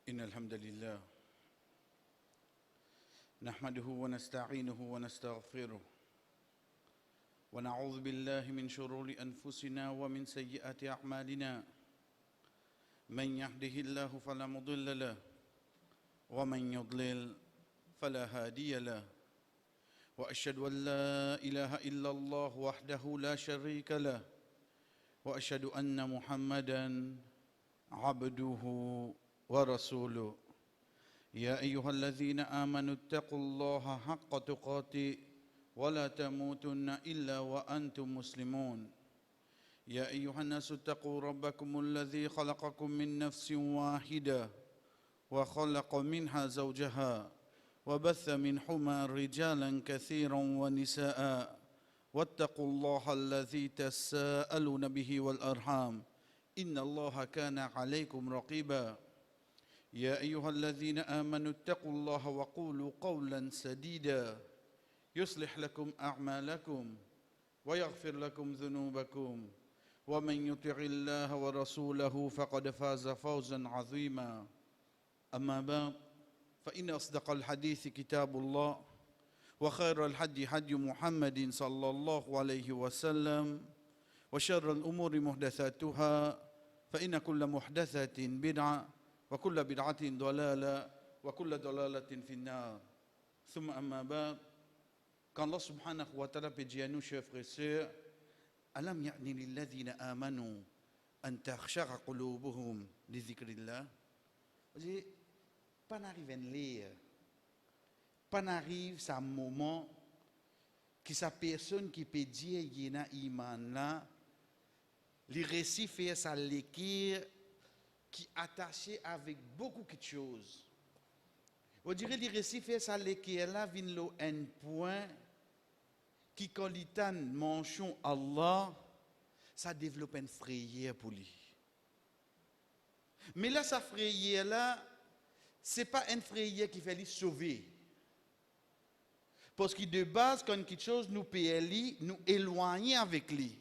إن الحمد لله نحمده ونستعينه ونستغفره ونعوذ بالله من شرور أنفسنا ومن سيئات أعمالنا من يهده الله فلا مضل له ومن يضلل فلا هادي له وأشهد أن لا إله إلا الله وحده لا شريك له وأشهد أن محمدًا عبده ورسوله يا أيها الذين آمنوا اتقوا الله حق تقاته ولا تموتن إلا وأنتم مسلمون يا أيها الناس اتقوا ربكم الذي خلقكم من نفس واحدة وخلق منها زوجها وبث منهما رجالا كثيرا ونساء واتقوا الله الذي تساءلون به والأرحام إن الله كان عليكم رقيبا يا أيها الذين آمنوا اتقوا الله وقولوا قولا سديدا يصلح لكم أعمالكم ويغفر لكم ذنوبكم ومن يطع الله ورسوله فقد فاز فوزا عظيما أما بعد فإن أصدق الحديث كتاب الله وخير الهدي هدي محمد صلى الله عليه وسلم وشر الأمور محدثاتها فإن كل محدثة بدعة وكل بدعة ضلالة وكل ضلالة في النار ثم أما بعد quand Allah subhanahu wa ta'ala peut dire à nous, chers frères et sœurs, Alam ya'ni lilladhina amanu an takhshara qulubuhum li dhikrillah. Pas n'arrive à lire, pas n'arrive à un moment que sa personne qui peut dire qu'il y a un iman là, les récits fait sa lecture qui est attaché avec beaucoup de choses. On dirait les récits fait sa lecture là, vient un point qui quand il t'en mentionne Allah, ça développe une frayeur pour lui. Mais là, sa frayeur là, ce n'est pas une frayeur qui fait lui sauver. Parce que de base, quand quelque chose nous paye, nous éloigne avec lui.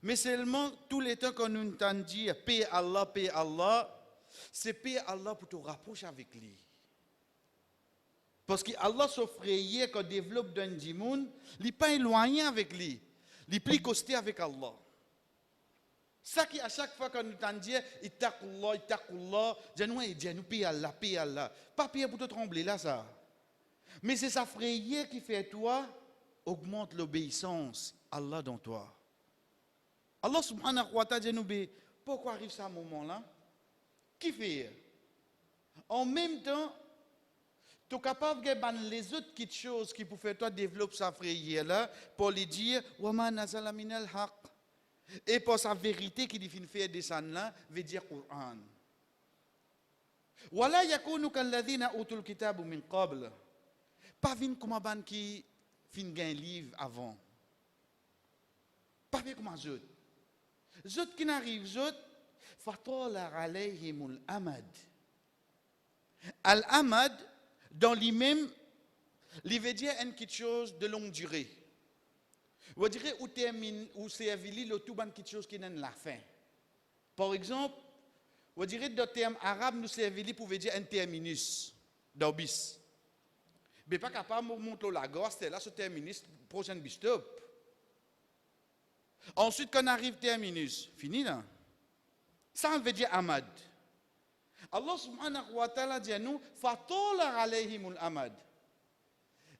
Mais seulement, tous les temps qu'on nous entend dire paix Allah, c'est paix Allah pour te rapprocher avec lui. Parce que Allah s'offre qu'on développe dans le monde, il n'est pas éloigné avec lui, il est plus costé avec Allah. Ça qui à chaque fois qu'on nous entend dire Ittaqullah, dis-nous paix Allah. Pas paix pour te trembler là, ça. Mais c'est sa frayeur qui fait toi, augmente l'obéissance à Allah dans toi. Allah subhanahu wa ta'ala dit, pourquoi arrive ça à un moment-là? Qui fait? En même temps, tu es capable de faire les autres petites choses qui pour faire toi développer sa frayeur-là, pour lui dire, Wama nazala minal haq. Et pour sa vérité qui dit faire descendre là, veut dire Coran. Wala yakunu kalladhina utul kitabu min qabl. Pas vin comme un qui fin un livre avant. Pas vin comme un autre. Zot qui n'arrive, zot, fatala alayhimul amad. Al-amad, dans lui-même, il veut dire quelque chose de longue durée. On dirait où termine, où c'est le tout ban quelque chose qui n'a la fin. Par exemple, on dirait dans le terme arabe, nous servili pour dire un terminus, d'obis. Mais pas capable de montrer la gorge, c'est là ce terminus, prochain bus stop. Ensuite, quand on arrive terminus, fini là. Ça veut dire amad. Allah subhanahu wa ta'ala dit à nous, fatala alayhimul amad.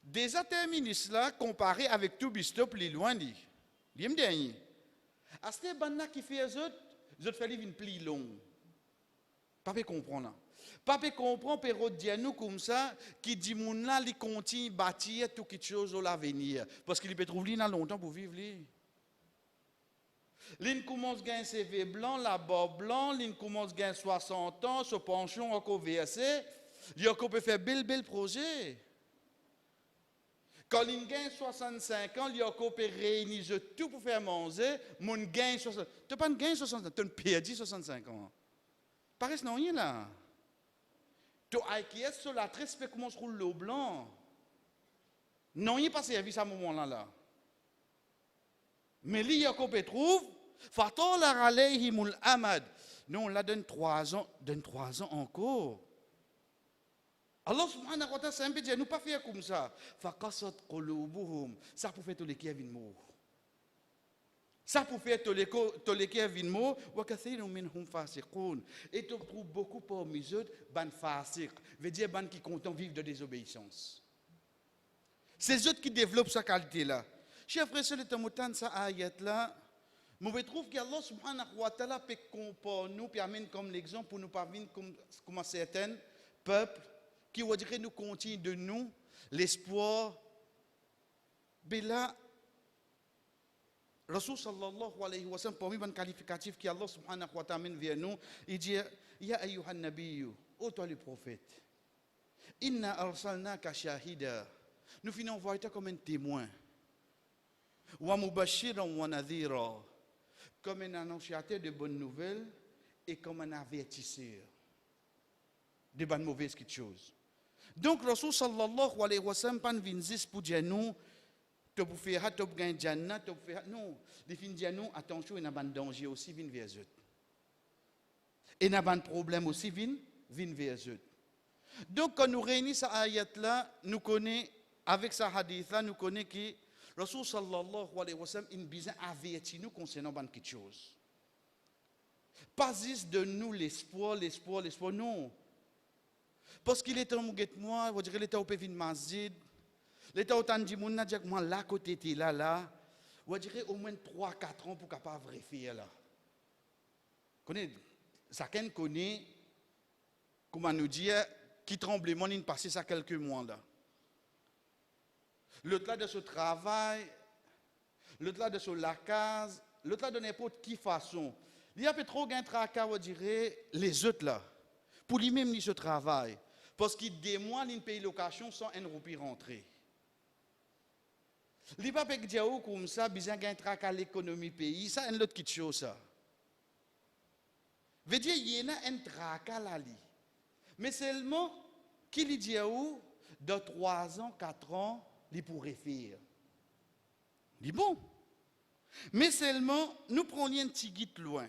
Déjà terminus là, comparé avec tout bistop, il est loin dit. Il me dit. À ce banna qui fait les autres fait une pli longue. Pas peut comprendre. Pas peut comprendre, pero dit à nous comme ça, qui dit mon là, il continue bâtir tout quelque chose à l'avenir. Parce qu'il peut trouver là longtemps pour vivre lui. L'une commence à gagner un CV blanc, la barbe blanc, l'une commence à gagner 60 ans, se pension encore versé, il peut faire bel projet. Quand l'une gagne 65 ans, il peut réunir tout pour faire manger, mon gagne 65 ans. Tu n'as pas gagné 65 ans, tu as perdu 65 ans. Pareil, non, rien là. Tu as sur la tresse, fait comment se roule l'eau blanc. Non, il n'y a pas servi à ce moment-là. Mais li Yacob trouve fatala alayhimul amad. Non, là, donne 3 ans encore. Allah subhanahu wa ta'ala, c'est un peu dit, nous pas faire comme ça. Faqasat qulubuhum. Ça pour faire tous les qui viennent mort. Ça pour faire tous les qui viennent mort. Wa kathirun minhum fasiqun. Et tu trouves beaucoup parmi eux, ban fasiq. Veut dire ban qui content vivre de désobéissance. C'est eux qui développent sa qualité-là. Chers frères, c'est le temps ça ayat-là. Mais je trouve qu'Allah subhanahu wa ta'ala peut comparer nous, puis amène comme l'exemple pour nous parvenir comme certains peuples qui vont dire nous continuent de nous l'espoir. Mais là, Rasul sallallahu alayhi wa sallam, parmi les qualificatifs qui Allah subhanahu wa ta'ala amène vers nous, il dit Ya ayyuhan nabiyyu, ô toi le prophète, inna arsalnaka shahida. Nous finissons voir toi comme un témoin. Wa mubashiran wa nadhira. Comme un annonciateur de bonnes nouvelles et comme un avertisseur de bonnes mauvaises choses. Donc, Rasul sallallahu alayhi wa sallam, pas vient pour dire nous, tu peux faire, tu peux gagner Jannah, tu peux faire. Non, il vient dire nous, attention, il y a un danger aussi, vient vers eux. Et il y a un problème aussi, vient vers eux. Donc, quand nous réunissons cette ayat-là, nous connaissons, avec ce hadith-là, nous connaissons que Rasul sallallahu alayhi wa sallam, il besoin avertir nous concernant quelque chose. Pas juste de nous l'espoir, non. Parce qu'il est en mouguette moi, vous direz l'état au pévin mazid, l'état au tandi mouna, dit moi là côté t'es là, vous direz au moins 3-4 ans pour capable vérifier là. Connaît, chacun connaît, comment nous dire, qui tremblement il passé ça quelques mois là. L'autre là de ce travail, l'autre là de ce lacase, l'autre là de n'importe qui façon. Il y a peut trop gain tracas, on dirait, les autres là. Pour lui-même, il se travaille. Parce qu'il démoine une pays location sans un roupie rentrée. Il n'y a pas de dire comme ça, besoin gain tracas à l'économie pays, ça, c'est une autre chose ça. Veut dire, il y a un tracas là. Mais seulement, qu'il dit où, dans 3 ans, 4 ans, il pourrait faire. Il dit bon. Mais seulement, nous prenons un petit guide loin.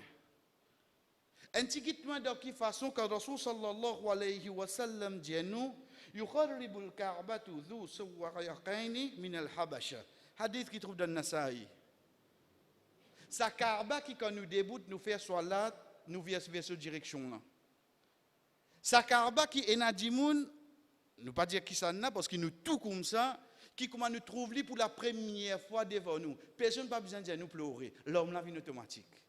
Un petit guide loin de quelle façon, quand Rasul sallallahu alayhi wa sallam dit nous, يقرب الكعبة ذو سوارقين من الحبشة. Hadith qui trouve dans Nasaï. Sa Kaaba qui quand nous débute, nous fait salat, nous vient vers cette direction-là. Sa Kaaba qui est nadimoun, nous pas dire qui ça n'a parce qu'il nous tout comme ça. Qui comment nous trouve lui pour la première fois devant nous. Personne n'a pas besoin de dire nous pleurer. L'homme la vie automatique.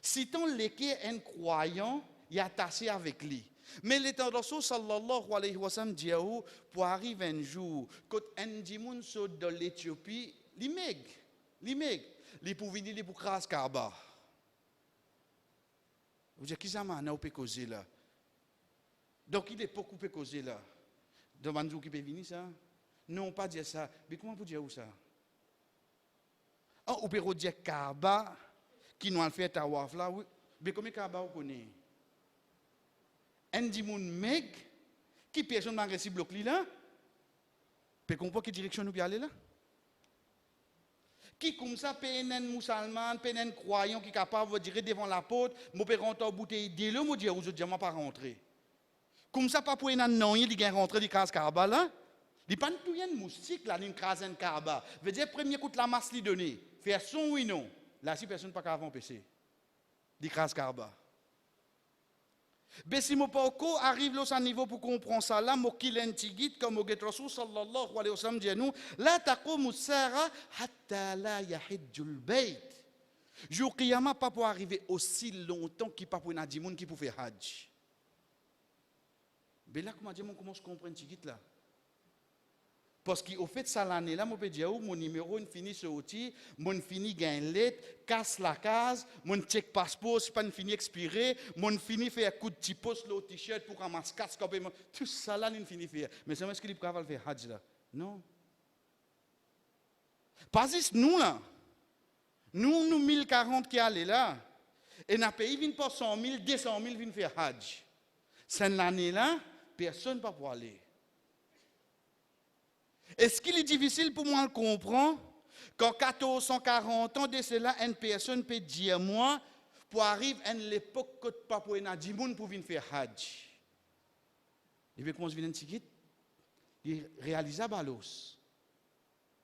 Si ton léqué un croyant, il est attaché avec lui. Mais l'état de Rasul sallallahu alayhi wa sallam dit pour arriver un jour, quand un dimoun saute de l'Éthiopie, il pour venir pour craser Kaaba. Vous dites qui ça m'a n'a pas causé là. Donc il est beaucoup causé là. Devant nous qui peut venir ça. Non, pas dire ça. Mais comment vous dire où ça? On peut dire Kaaba, qui nous a fait tawaf là, oui. Mais comment Kaaba vous connaissez? Un dimoun meg, qui personne n'a reçu bloc là? Peut comprendre quelle direction nous aller là? Qui comme ça, peut un musulman, peut un croyant qui est capable de dire devant la porte, je peux rentrer en bouteille de l'eau, je dis, je ne vais pas rentrer. Comme ça, pas pour un non, il vient rentrer dans la Kaaba là. Il n'y a pas de moustique là, il crase un Kaaba. Veut dire, premier coup de la masse, il donne. Faire son oui, non. Là, si personne n'a pas avant PC. Il crase Kaaba. Mais si mon poko arrive là au niveau pour comprendre ça, là, mon kilen tigit, comme au Rasul sallallahu alayhi wa sallam dit nous, la taqoumu sara hatta la yahidjul bayt. Jour qiyama pas pour arriver aussi longtemps qu'il pas pour un dimoun qui pour faire hajj. Mais là, comment dire, on commence à comprendre tigit là. Parce qu'au fait, ça l'année là, je peux dire, mon numéro, il finit sur outil, mon fini gagne lettre, casse la case, mon check passeport, si pas fini expiré, mon fini fait un coup de petit poste au t-shirt pour ramasser casque, tout ça là, il finit faire. Mais c'est est-ce qu'il est capable de faire hajj là? Non. Pas juste nous là. Nous 1040 qui allent là. Et dans le pays, il pas 100 000, 200 000 viennent faire hajj. C'est l'année là, personne ne peut pas aller. Est-ce qu'il est difficile pour moi de comprendre qu'en 1440 ans de cela, une personne peut dire moi, pour arriver à l'époque que pas pour un dimoun pour venir faire hajj. Il veut qu'on se vienne ticket, il réalise à balos.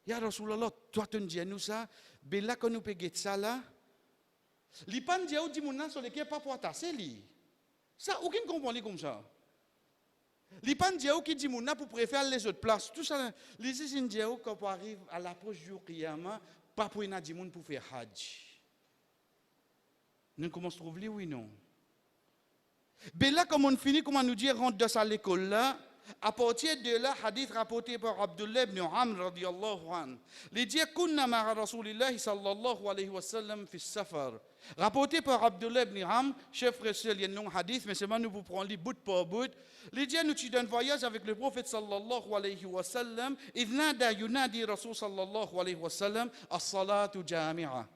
Ya Rasulallah, toi tu dis nous ça, ben là quand nous payons ça là, li pan dia ou dimoun nan sur lequel pas pour tasser li. Ça aucun comprend comme ça. Li pan dia ou qui dimoun nan pour préférer les autres places, tout ça les ici dia ou quand arrive à l'approche du qiyamah, pas pour un dimoun pour faire hajj. Nous commençons à trouver oui non. Ben là, comme on finit, comment nous dire, rentre dans l'école là, à partir de là, hadith rapporté par Abdullah ibn Amr radiyallahu anhu. Il dit, kunna ma'a Rasulillahi sallallahu alayhi wa sallam fi safar. Rapporté par Abdullah ibn Amr, chef frère, il y a un long hadith, mais seulement nous vous prenons les bout par bout. Il dit, nous sommes en voyage avec le prophète sallallahu alayhi wa sallam. Il nada yunadi Rasul sallallahu alayhi wa sallam, as-salatu jami'a.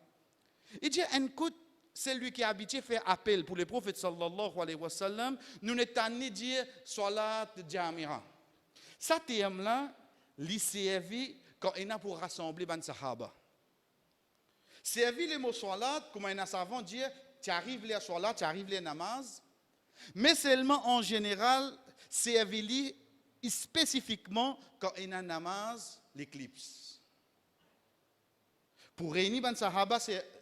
Il dit, écoute, c'est lui qui a habitué faire appel pour le prophète sallallahu alayhi wa sallam, nous n'est pas ni dire salat jamira. Ça thème là, li servi quand il a pour rassembler ban sahaba. Servi le mot salat comme un savant dire tu arrives les salat, tu arrives les namaz, mais seulement en général servi li spécifiquement quand il a namaz l'éclipse. Pour réunir ban sahaba c'est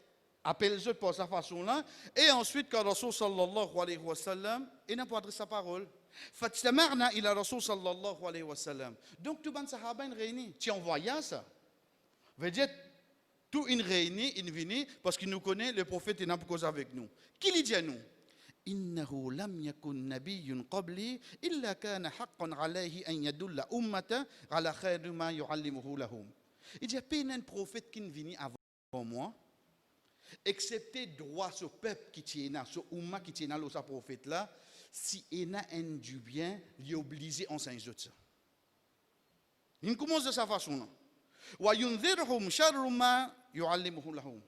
appelle-je pour sa façon-là, et ensuite, quand Rasul sallallahu alayhi wa sallam, il n'a pas adressé sa parole. Fatstamarna ila Rasul sallallahu alayhi wa sallam. Donc, tout le monde sahaba une réunie. Tu envoyais ça. Veut dire, tout une réunie, une vini, parce qu'il nous connaît, le prophète est là pour cause avec nous. Qui lui dit à nous? إنه لم يكن نبي قبلي إلا كان حقا عليه أن يدل أمته على خير ما يعلمه لهم. Il dit, pas un prophète qui vient avant moi, excepté droit ce peuple qui tient là, ce umma qui tient là, ce prophète là, si il a un du bien, il est obligé d'enseigner ça. Il commence de sa façon là. Wa yunzirhum sharru ma yu'allimuhu lahum.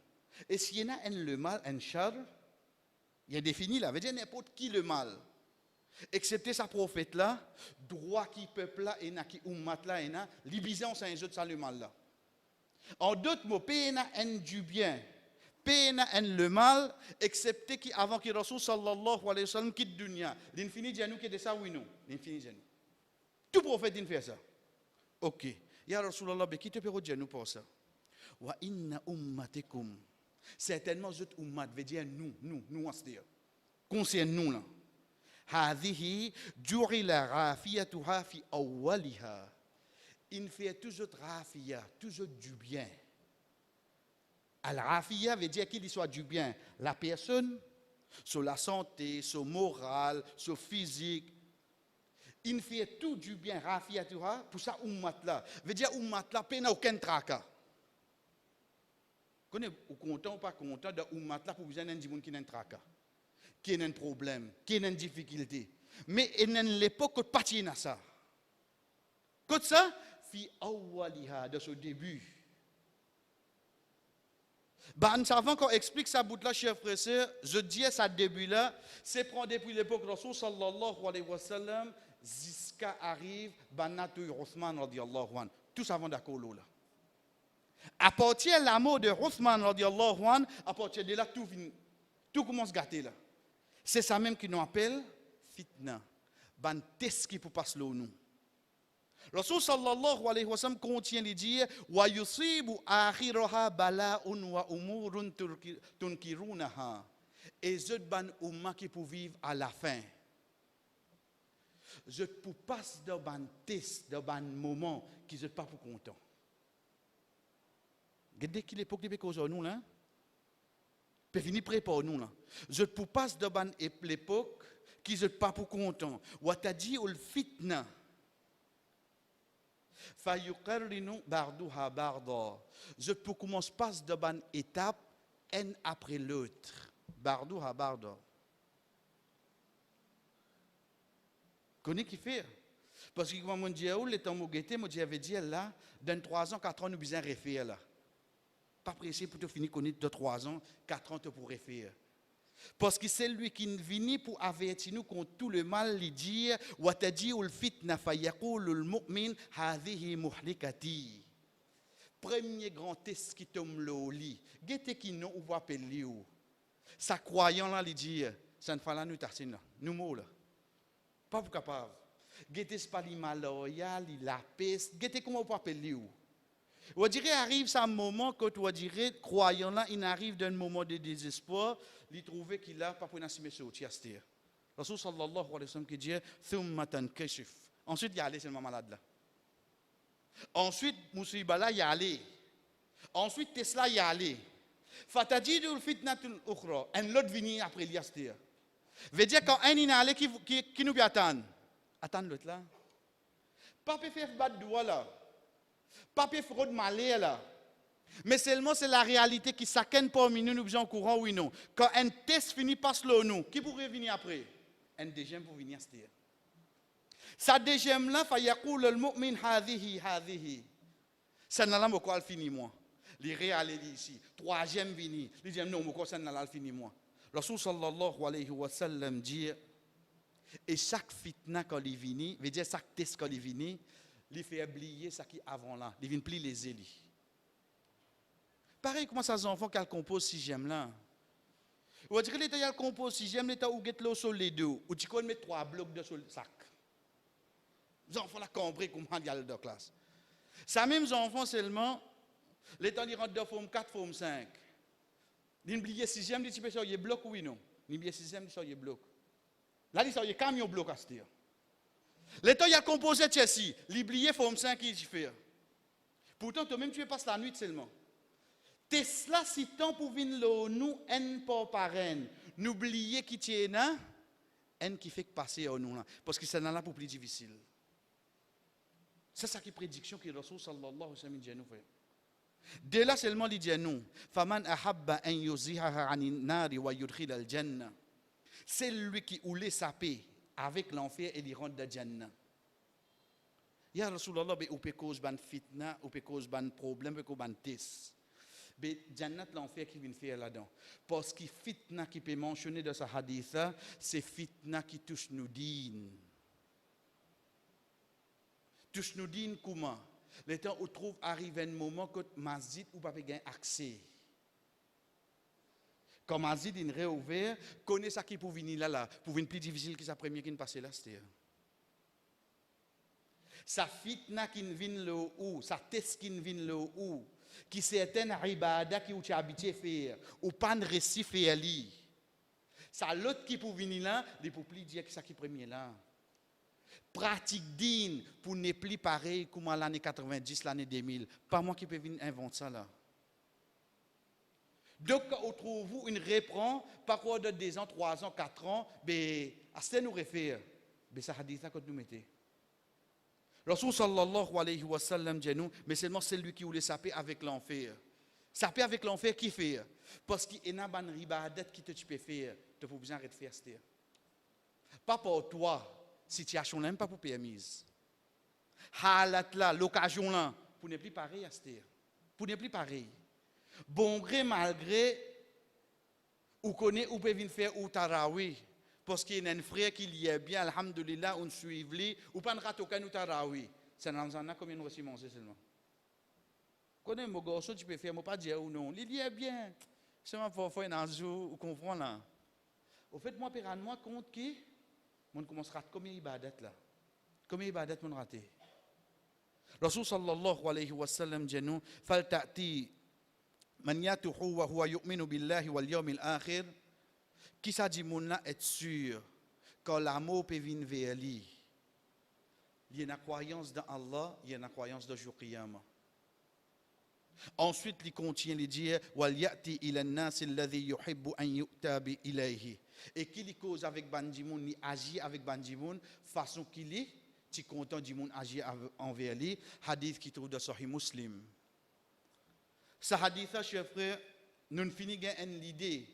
Et s'il y a un le mal, un char, il est défini là, veut dire n'importe qui le mal. Excepté sa prophète là, droit qui peuple là, et qui ummat là, et na, libisé enseigner ça le mal là. En d'autres mots, payer un du bien. Pena en le mal, excepté qu'avant que Rasul sallallahu alayhi wa sallam quitte dunya. L'infini dit à nous qui est de ça, oui, non. L'infini dit à nous. Tout prophète dit fait ça. Ok. Ya Rasulallah, qui te peut dire nous pour ça? Wa inna ummatikum. Certainement, cette ummat veut dire nous, on se dit. Concerne nous là. Hadihi ju'ila rafiyatuha fi awwaliha. Il fait toujours rafiya, toujours du bien. Al-Rafiya veut dire qu'il soit du bien. La personne, sur la santé, sur le moral, sur le physique. Il fait tout du bien, Rafiya, pour ça, ummat là. Veut dire, ummat là, il n'y a aucun tracas. Vous êtes content ou pas content de ummat là pour vous dire qu'il y a un tracas, qu'il y a un problème, qu'il y a une difficulté. Mais il n'y a l'époque que pas de ça. Comme ça, fi awwaliha, de ce début. Ben, savant qu'on explique ça bout là, chers frères et sœurs, je dis à ça début là, c'est prendre depuis l'époque Rasul sallallahu alayhi wa sallam, jusqu'à arrive, Banatu Uthman radiyallahu anhu. Tous avant d'accord là. À partir de la mort de Uthman radiyallahu anhu, à partir de là, tout commence à gâter là. C'est ça même qui nous appelle fitna. Ban test qui peut passer là nous. Rasul sallallahu alayhi wa sallam contient les dire wa yusibu akhiraha bala'un wa umurun tunkirunaha. Et je ban umma qui pour vivre à la fin. Je pour passer dans ban test, dans ban moment qui je pas pour content. Regardez qu'il l'époque de cause nous là. Peut finir prêt pour nous là. Je pour passer dans ban l'époque qui je pas pour content. Wa tadi ul fitna. Je peux commencer par de bonne étape, une après l'autre. Bardou ha bardo. Connais qui fait? Parce que quand on dit le temps où j'étais, moi j'avais dit là, dans 3 ans, 4 ans, nous besoin refaire là. Pas pressé pour te finir connaître de 3 ans, 4 ans, tu pour refaire. Parce que c'est lui qui vient pour avertir nous contre tout le mal, lui dire wa taji'ul fitna fa yaqulul mu'min hadhihi muhlikati. Premier grand test qui tombe le lit. Gete qui non ou va appeler ou. Ça croyant là, il dit, ça ne fait là, nous tartine là, nous mots là. Pas pour capable. Guettez pas les maloya, la peste, guettez comment on peut appeler où. On dirait arrive ça un moment quand on dirait croyant là, il arrive d'un moment de désespoir, il trouve qu'il a pas pour n'assumer ce tiastir. Rasul sallallahu alayhi wa sallam qui dit thumma tankashif. Ensuite il y a allé seulement malade là. Ensuite musiba là il y a allé. Ensuite Tesla y a allé. Fatajidul fitnatul ukhra, un l'autre vini après liastir. Veut dire quand un il a allé qui nous attend. Attends l'autre là. Pas peut faire battre doigt là. Pas peut faire de malheur là. Mais seulement c'est la réalité qui s'accène parmi nous, nous besoin au courant, oui non. Quand un test finit par se nous, qui pourrait venir après? Un deuxième pour venir se dire. Ça deuxième là, fa yaqul al mu'min hadhihi. Ça n'a pas quoi fini moi. Les réalités ici. Troisième vini. Il dit non, moi ça n'a pas fini moi. Rasul sallallahu alayhi wa sallam dit et chaque fitna quand il vient, veut dire chaque test quand il vient, il fait oublier ce qui est avant là, il vient plus les élis. Pareil comment ça les enfants qui composent sixième là. Ou dire l'état il compose sixième, l'état où get l'eau sur les deux, ou tu connais mettre 3 blocs de sur le sac. Les enfants là compris comment il y a de classe. Ça même les enfants seulement l'état il rentre de forme 4 forme 5. Il oublie sixième, il dit peut il bloc oui non. Il oublie sixième, il bloc. Là, il y a un camion bloc à ce dire. L'état, il y a composé Chelsea. L'oublié, forme 5 qui fait. Pourtant, toi-même, tu passes la nuit seulement. Tesla, si tant pour venir nous, en pas parrain. N'oubliez qui tient là, en qui fait passer au nous là. Parce que c'est là pour plus difficile. C'est ça qui est prédiction que Rasul sallallahu alayhi wa sallam dit nous fait. De là seulement, il dit nous. Faman ahabba en yuzihaha anin nari wa yudkhil al jannah. C'est lui qui voulait saper avec l'enfer et il rentre dans Jannah. Ya Rasulallah, ou peut cause ban fitna, ou peut cause ban problème, ou peut cause ban test. Mais Jannah l'enfer qui vient faire là-dedans. Parce que fitna qui peut mentionner dans sa hadith, c'est fitna qui touche nous din. Touche nous din comment? Le temps où trouve arrive un moment que masjid ou pas gain accès. Comme Azid il réouvert, connaît ça qui pour venir là, pour venir plus difficile que sa première qui ne passait là, c'était. Sa fitna qui vient là où, sa test qui vient là où, qui certaines ibada qui ou tu habitué faire, ou pas de récit faire li. Ça l'autre qui pour venir là, il pour plus dire que ça qui premier là. Pratique digne pour ne plus pareil comme à l'année 90, l'année 2000. Pas moi qui peux venir inventer ça là. Donc, on trouve une reprend, par quoi de 2 ans, 3 ans, 4 ans, mais à ce nous réfère, mais ça hadith là quand nous mettez. Rasul sallallahu alayhi wa sallam dit nous, mais seulement celui qui voulait saper avec l'enfer. Saper avec l'enfer qui fait? Parce qu'il y a une ribadet qui te peux faire, tu peux besoin de faire ça. Pas pour toi, situation là, pas pour permise. Halat là, l'occasion là, pour ne plus pareil à ce. Pour ne plus pareil. Bon gré, malgré, ou connaît ou peut venir faire ou tarawi. Parce qu'il y a un frère qui y est bien, alhamdulillah, on suit lui, ou pas de ratokan ou tarawi. C'est dans un an combien nous aussi manger seulement. Connaît mon gosse, tu peux faire, moi pas dire ou non. Il y est bien. C'est ma foi, un jour, ou comprend là. Au fait, moi, père, moi, compte qui, on commencera combien ibadat là. Combien ibadat mon raté. Rasul sallallahu alayhi wa sallam dit nous, fal ta'ti man yatuhu wa huwa yu'minu billahi wal yawmil akhir. Qui ça dit mon là être sûr quand l'amour peut venir vers lui. Il y a une croyance dans Allah, il y a une croyance dans le jour qiyamah. Ensuite, il continue de dire wal ya'ti ila an-nas alladhi yuhibbu an yu'ta bi ilayhi. Et qu'il cause avec bandimoun, il agit avec bandimoun façon qu'il est, tu content du monde agir envers lui. Hadith qui trouve dans Sahih Muslim. Ce hadith, chers frères, nous finissons une idée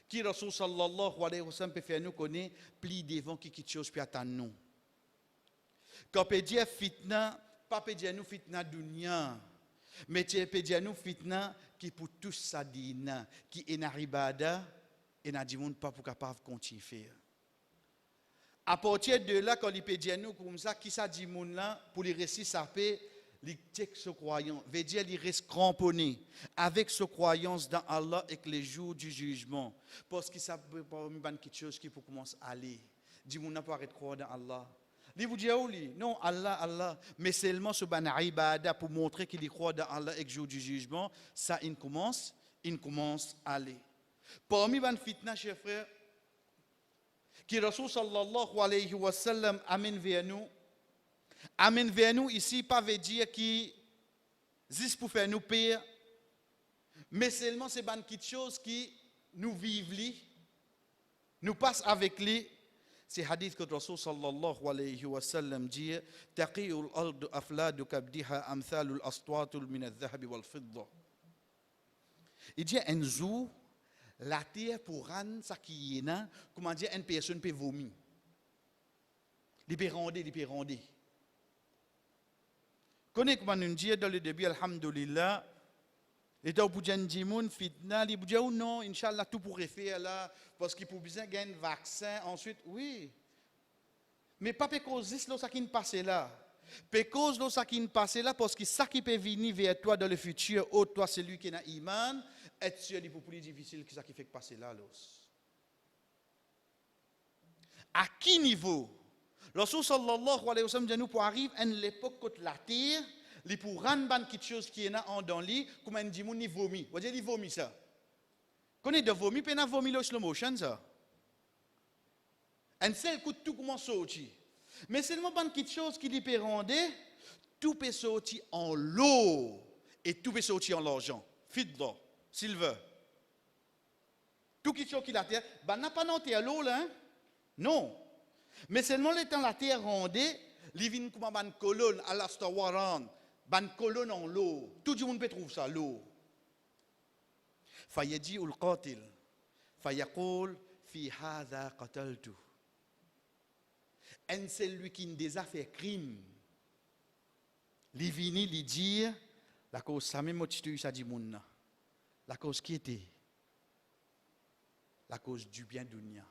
qui Rasul sallallahu alayhi wa sallam peut faire nous connaître plus devant qui quelque chose peut attendre nous. Quand peut dire fitna, pas peut dire nous fitna dunya, mais tu peut dire nous fitna qui pour tous sa dina, qui est na ibada et na du monde pas pour capable continuer faire. À partir de là, quand il peut dire nous comme ça, qui ça dit monde là pour les récits ça peut il check ce croyant, veut dire il reste cramponné avec ce croyance dans Allah et les jours du jugement. Parce que ça peut pas une quelque chose qui peut commencer à aller. Dis mon n'a pas arrêté de croire dans Allah. Il vous dit non Allah Allah, mais seulement ce ban ibada pour montrer qu'il croit dans Allah et le jour du jugement, ça il commence à aller. Parmi les fitna chers frères, qui Rasul sallallahu alayhi wa sallam amène vers nous ici, pas veut dire qui juste pour faire nous pire, mais seulement c'est quelque chose qui nous vivent, nous passe avec lui. C'est hadith que Rasul sallallahu alayhi wa sallam dit taqiyul ard afladu kabdiha amthalul astwatul min al-dhahab wal fidda. Il dit un jour la terre pour rendre ça qui est là, comment dire une personne peut vomir. Il peut rendre. Connais comment nous dit dans le début alhamdulillah, et dans pour gens fitna, il dit non, inchallah tout pourrait faire là parce qu'il pour besoin gagner un vaccin ensuite oui. Mais pas parce que c'est ça qui passe là. Parce que ça qui passe là parce que ça qui peut venir vers toi dans le futur, oh toi celui qui a iman, être sûr il est plus difficile que ça qui fait passer là. À quel niveau? Rasul sallallahu alayhi wa sallam dit nous pour arriver à l'époque où la terre, il pour rendre quelque chose qui est là en dans lui, comme un dit il vomit. Vous dire il vomit ça. Connais de vomir, puis il vomit le slow motion ça. Un seul coup tout commence à sortir. Mais seulement quelque chose qui peut rendre, tout peut sortir en l'eau et tout peut sortir en l'argent. Fidda, silver. Tout quelque chose qui la terre, n'a pas dans l'eau là, hein? Non. Mais seulement le temps la terre rendait, il vient comme une colonne à la Star Wars, une colonne en l'eau. Tout le monde peut trouver ça, l'eau. Fayadi ul qatil, fayaqul fi hadha qataltu. Et c'est lui qui a déjà fait crime. Il vient lui dire, la cause ça même motivé ça dit moun. La cause qui était? La cause du bien dunya.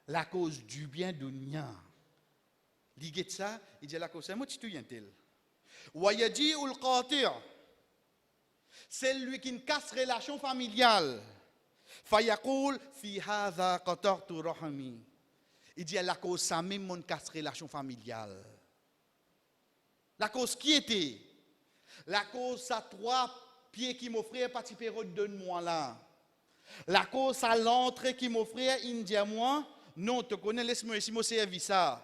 La cause du bien dunya. Il dit ça, il dit la cause, c'est moi qui suis tel. Wayadi ul qatir, c'est lui qui casse relation familiale. Fayaqul fi hadha qatartu rahmi. Il dit la cause ça même mon casse relation familiale. La cause qui était? La cause ça trois pieds qui m'offraient participer donne-moi là. La cause ça l'entrée qui m'offrait india moi. Non, tu connais, laisse-moi ici, moi service ça.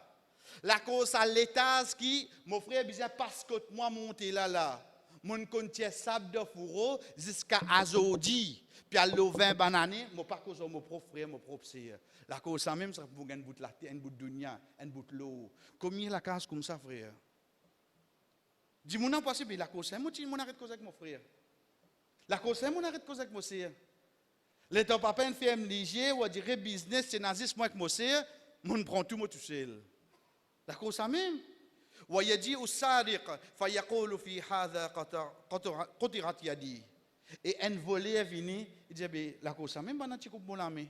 La cause à l'étage qui m'offrait bien parce que moi monter là. Mon contient sable de fourreau jusqu'à Azodi. Puis à l'eau 20 bananes, moi pas cause mon propre frère, mon propre sœur. La cause ça même, ça pour gagner un bout de la terre, un bout de dunya, un bout de l'eau. Combien la case comme ça, frère? Dis-moi non, parce que la cause c'est moi, mon arrête de cause avec mon frère. La cause c'est mon arrête de cause avec mon sœur. Les ton papa une ferme léger ou dire business c'est nazisme moi avec mon sœur, mon prend tout moi tout seul. D'accord ça même. Wa yadi usadiq fa yaqulu fi hadha qatirat yadi. Et un voleur vient, il dit la cause ça même bana ti coupe mon lame.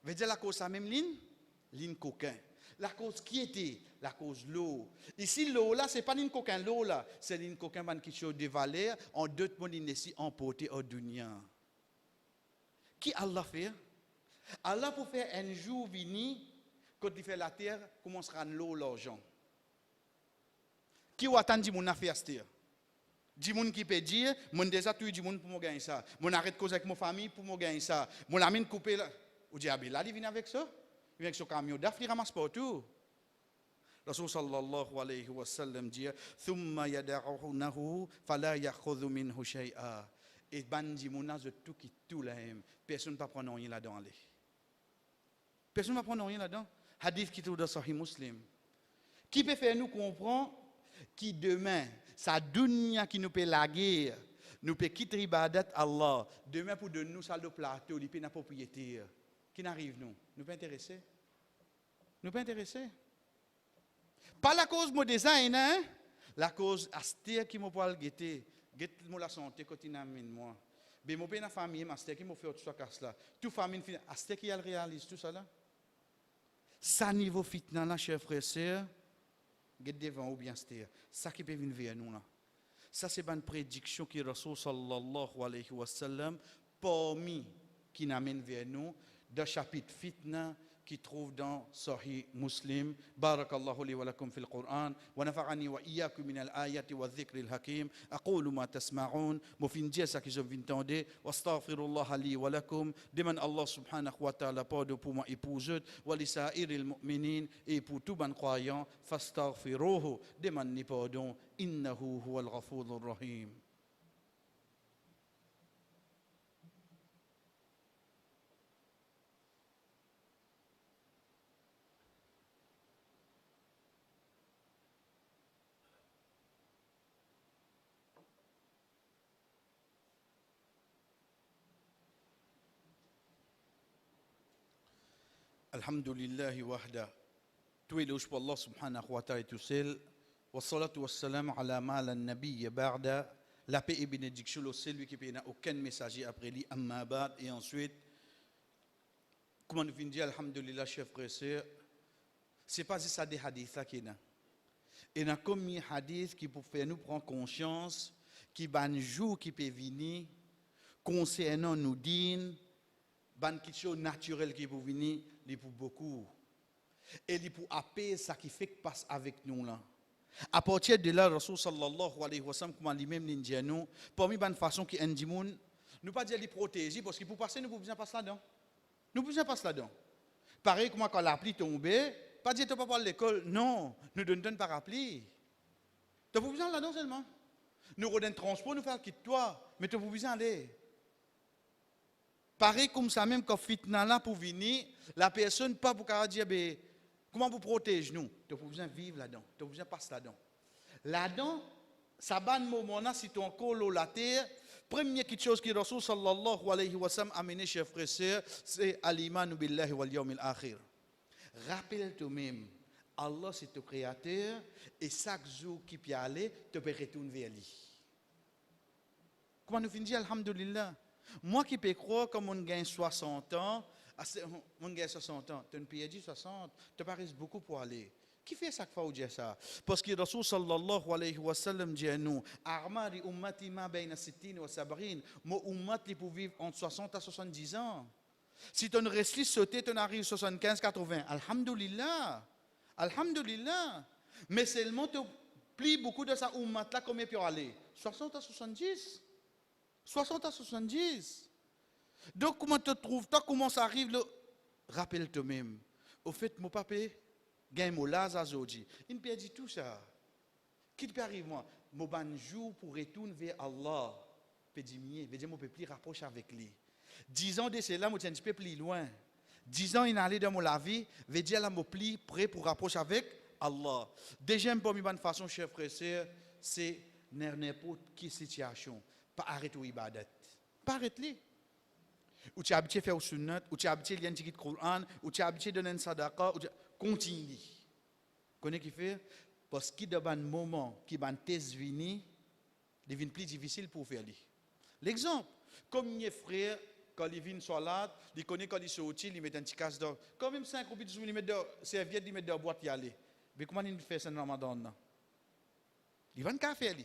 Veut dire la cause ça même ligne coquin. La cause qui était la cause l'eau. Ici l'eau là c'est pas ligne coquin l'eau là, c'est ligne coquin ban qui chose de valeur en d'autres monde ici emporté au dunya. Qui Allah fait? Allah pour faire un jour venir, quand il fait la terre, commencera l'eau, l'argent. Qui attend dit mon affaire terre? Dit mon qui peut dire, mon déjà tout dit mon pour me gagner ça. Mon arrête cause avec mon famille pour me gagner ça. Mon ami coupé là. Ou dit là il vient avec ça? Il vient avec son camion d'af, il ramasse pas tout. Rasul sallallahu alayhi wa sallam dit, thumma yad'unahu fala ya'khudhu minhu shay'a. Et bandi mouna de tout qui tout là personne ne va prendre rien là-dedans. Personne ne va prendre rien là-dedans. Hadith qui est dans Sahih Muslim. Qui peut faire nous comprendre qui demain sa dunya qui nous peut la guerre, nous peut quitter ibadat Allah, demain pour donner nous ça le plateau, il peut na propriété. Qui n'arrive nous? Nous pas intéressés. Nous pas intéressés. Pas la cause mon design hein? La cause astère qui m'a pas guetter. Get la santé quand il amène moi. Mais mon père na famille master qui m'a fait tout ça casse là. Toute famille fin aster qui réalise tout ça là. Ça niveau fitna là chers frères sœurs. Get devant ou bien c'était ça qui peut venir vers nous là. Ça c'est une prédiction qui Rasul sallallahu alayhi wa sallam parmi qui n'amène vers nous dans chapitre fitna qui trouve dans Sahih Muslim. Barakallahu li wa lakum fil Qur'an wa nafa'ani wa iyyakum min al-ayati wa dhikril hakim. Aqulu ma tasma'un. Mo fin dire ça que je viens d'entendre. Wastaghfirullah li wa lakum. Demande Allah subhanahu wa ta'ala pardon pour moi épouse wa li sa'iril mu'minin et pour tout ban croyant. Fastaghfiruhu. Demande pardon. Innahu huwal ghafurur rahim. Alhamdulillah wahda. Tout éloge pour Allah subhanahu wa ta'ala tout seul. Wa salatu wa salam ala ma la nabiyya ba'da. La paix et bénédiction au celui qui n'a aucun messager après lui amma ba'd. Et ensuite, comment nous finissons alhamdulillah chers frères et sœurs, c'est pas ça des hadiths là qui n'a. Et n'a comme un hadith qui peut faire nous prendre conscience qui ban jour qui peut venir concernant nous din ban quelque chose naturel qui peut venir li pour beaucoup et li pour appeler ça qui fait que passe avec nous là. À partir de là Rasul sallallahu alayhi wa sallam comment lui-même l'india nous parmi ban façon qui indi moun nous pas dire les protéger parce que pour passer nous pouvons bien passer là-dedans. Nous pouvons bien passer là-dedans. Pareil comme quand la pluie tombe, pas dire tu pas à l'école, non, nous donne par appli. Tu pouvons bien là-dedans seulement. Nous redonnons transport, nous faire quitte toi, mais tu pouvons bien aller. Pareil comme ça même quand fitna là pour venir, la personne pas pour dire comment vous protège nous. Tu pouvons bien vivre là-dedans, tu pouvons bien passer là-dedans. Là-dedans, ça ban moment là si tu encore la terre, première chose que Rasul sallallahu alayhi wa sallam a amené chers frères et sœurs, c'est al-iman billahi wal yawmil akhir. Rappelle-toi même, Allah c'est ton créateur et chaque jour qui peut aller, tu peux retourner vers lui. Comment nous finissons alhamdulillah. Moi qui peux croire comme on gagne 60 ans, on gagne 60 ans, tu ne peux dire 60, tu paraît beaucoup pour aller. Qui fait ça fois où dit ça? Parce que Rasul sallallahu alayhi wa sallam dit à nous, Armari ummati ma bayna sittin wa sabrin, mon ummati pour vivre entre 60 à 70 ans. Si tu restes sauté, tu arrives 75, 80. Alhamdulillah. Alhamdulillah. Mais seulement tu plies beaucoup de ça ummat là, combien peut aller? 60 à 70. 60 à 70. Donc, comment tu te trouves? Toi, comment ça arrive? Rappelle-toi même. Au fait, mon papa, gagne mon laza aujourd'hui. Il me dit tout ça. Qui peut arriver, moi? Mon ban jour pour retourner vers Allah. Peut dire, veut dire, mon peut plus rapprocher avec lui. 10 ans de cela, moi, je ne peux plus loin. 10 ans, il est allé dans mon vie, veut dire, là, mon plus prêt pour rapprocher avec Allah. Deuxième, pour une façon, chers frères et sœurs, c'est n'importe quelle situation. Pas arrêter l'ibadat. Pas arrêter. Ou tu es habitué à faire le sunnat, ou tu es habitué à lire le Coran, ou tu es habitué à donner une sadaqa, continue. Connais qui fait? Parce qu'il y a un moment qui va venir, il devient plus difficile pour faire. L'exemple, comme mes frères, quand ils viennent sur l'art, ils connaissent quand ils sont utiles, ils mettent un petit casse d'or. Quand même 5 ou 10 ils mettent de serviette, ils mettent de boîte, ils aller. Mais comment ils font ça dans le Ramadan? Ils vont faire café.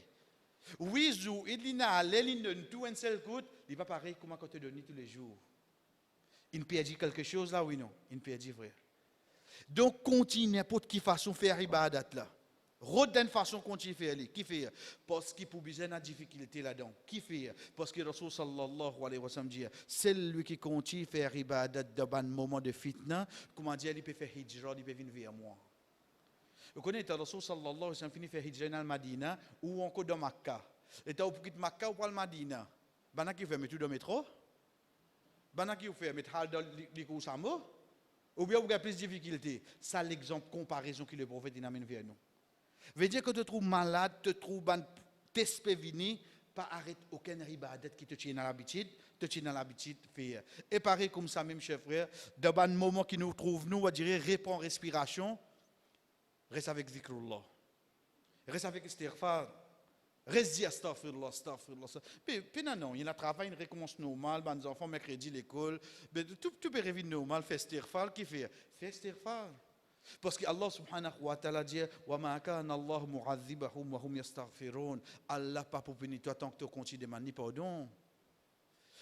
Oui, il n'a il donne tout un seul coup, il n'est pas pareil comme quand tu donnes tous les jours. Il peut dire quelque chose là, oui, non. Il peut dire vrai. Donc, continue n'importe quelle façon de faire ibadat là. Route d'une façon continue de faire. Qui fait? Parce qu'il peut besoin de difficulté là-dedans. Qui fait? Parce que Rasul sallallahu alayhi wa sallam dit, c'est lui qui continue de faire ibadat dans un moment de fitna, comment dire, il peut faire hijra, il peut venir vers moi. Vous connaissez, Rasul sallallahu alayhi wa sallam finit faire hijra dans Madina ou encore dans Makkah. Et tu as quitter Makkah ou pas le Madina. Bana qui fait mettre dans le métro? Bana qui fait mettre hal dans le Kousamo? Ou bien vous avez plus de difficultés? Ça l'exemple comparaison que le prophète amène vers nous. Veut dire que tu te trouves malade, tu te trouves t'espévini, pas arrête aucun ibadat qui te tient dans l'habitude, de faire. Et pareil comme ça même, chers frères, dans un moment qui nous trouve, nous, on dirait, répond respiration, reste avec zikrullah. Reste avec istighfar. Reste dit astaghfirullah, astaghfirullah. Puis non, il y a un travail, une récompense normale, les enfants, mercredi, l'école, tout peut revenir normal, faire istighfar, qui fait? Faire istighfar. Parce que Allah subhanahu wa ta'ala dit wa ma kana Allah mu'adhibahum wa hum yastaghfirun. Allah pas pour punir toi tant que tu continues de demander pardon.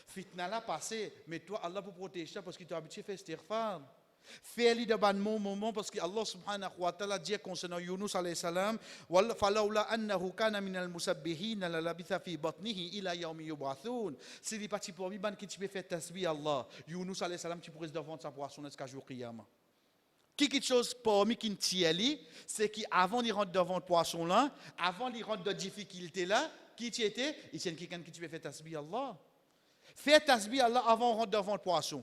Fitna là passé, mais toi Allah pour protéger parce que tu as habitué à faire istighfar. Fais-le de bon moment parce que Allah subhanahu wa ta'ala dit concernant Yunus alayhi salam wal falawla annahu kana min al musabbihin la labitha fi batnihi ila yawmi yub'athun. Si les parti pour ban qui tu peux faire tasbih Allah, Yunus alayhi salam tu pourrais devant sa poisson jusqu'à jour qiyamah. Quelque chose parmi qui tieli, c'est qu'avant d'y rentrer devant le poisson là, avant d'y rentrer de difficulté là, qui tu étais, il y a quelqu'un qui tu peux faire tasbih Allah. Fais tasbih Allah avant de rentrer devant le poisson.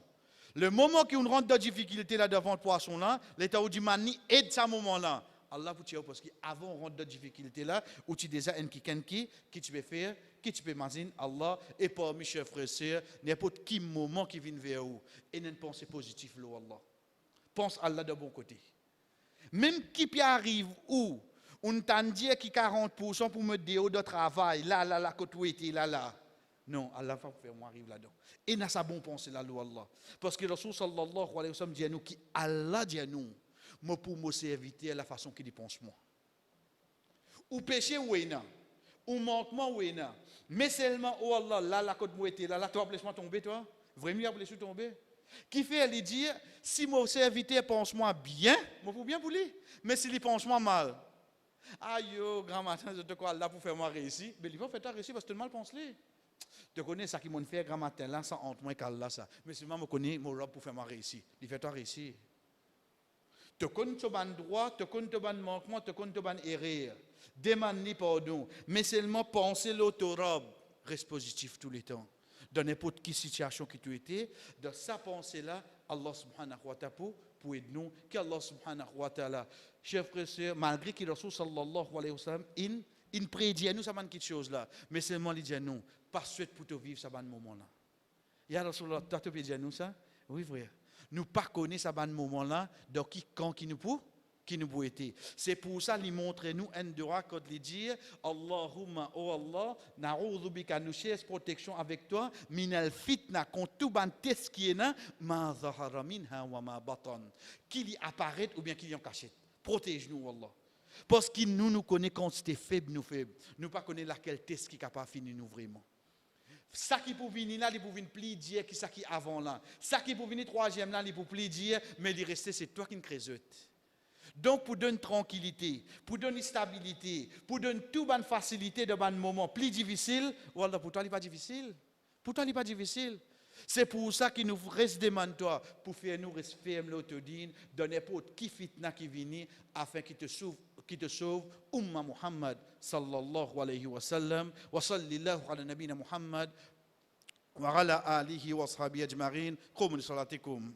Le moment qu'on rentre dans difficulté là devant le poisson là, l'état du mani aide ce moment là. Allah vous tire parce qu'avant de rentrer dans difficulté là, où tu déjà un quelqu'un qui tu peux faire, qui tu peux imaginer Allah et parmi chers frères et sœurs, n'importe quel moment qui vient vers vous et une pensée positive là Allah. Pense à Allah de bon côté. Même qui peut arrive où on t'a dit qui 40% pour me dire de travail, là, côté où était, là. Non, Allah va faire moi arrive là-dedans. Et n'a sa bon pensée là, Allah. Parce que le Rasul sallallahu alayhi wa sallam dit à nous, qui Allah dit à nous, moi pour me servir à la façon qu'il pense moi. Ou péché ou est-ce ou manquement ou est-ce mais seulement, oh Allah, là, côté où était, là, tu vas laisser-moi tomber, toi. Vraiment, tu vas laisser tomber. Qui fait lui dire, si mon serviteur pense-moi bien, moi pour bien pour lui. Mais s'il pense-moi mal, aïe, grand matin, je te crois là pour faire moi réussir. Mais il va faire ta réussir parce que tout le mal pense lui. Tu connais ça qui m'a fait grand matin là, sans honte, moi qu'Allah ça. Mais seulement je connais mon robe pour faire moi réussir. Il fait toi réussir. Tu connais ton ban droit, tu connais ton ban manquement, tu connais ton ban erreur. Demande pardon. Mais seulement penser l'autre robe. Reste positif tous les temps. Dans n'importe quelle situation qui tu étais, dans sa pensée-là, Allah subhanahu wa ta'ala pour aider nous, qu'Allah subhanahu wa ta'ala, chers frères et sœurs, malgré que le Rasul sallallahu alayhi wa sallam, il prédit à nous ça quelque chose là, mais seulement il dit à nous, pas souhaite pour te vivre ça moment là. Ya Rasulullah, tu as dit à nous ça? Oui frère. Nous pas connaître ça moment là, donc quand qui nous pour? Qui nous peut être. C'est pour ça qu'il montre nous un droit quand il dit Allahumma oh Allah na'udhu bika nous cherche protection avec toi minal fitna contre tout ban test qui est là ma zahara minha wa ma batan qu'il y apparaît ou bien qu'il y en cachette. Protège-nous Allah. Parce que nous connaissons quand c'était faible nous pas connaissons laquelle test qui capable finir nous vraiment. Ça qui peut venir là, il peut venir plus dire qui ça qui avant là. Ça qui peut venir troisième là, il peut plus dire mais il reste c'est toi qui ne crée. Donc, pour donner tranquillité, pour donner stabilité, pour donner toute bonne facilité de bon moment plus difficile, voilà, pour toi, il n'est pas difficile. Pour toi, il n'est pas difficile. C'est pour ça qu'il nous reste demande toi pour faire nous rester fermes l'autodine, de n'importe qui fitna qui vient, afin qu'il te sauve, Umma Muhammad sallallahu alayhi wa sallam, wa sallallahu ala nabina Muhammad, wa ala alihi wa ashabi ajma'in, qum li salatikum.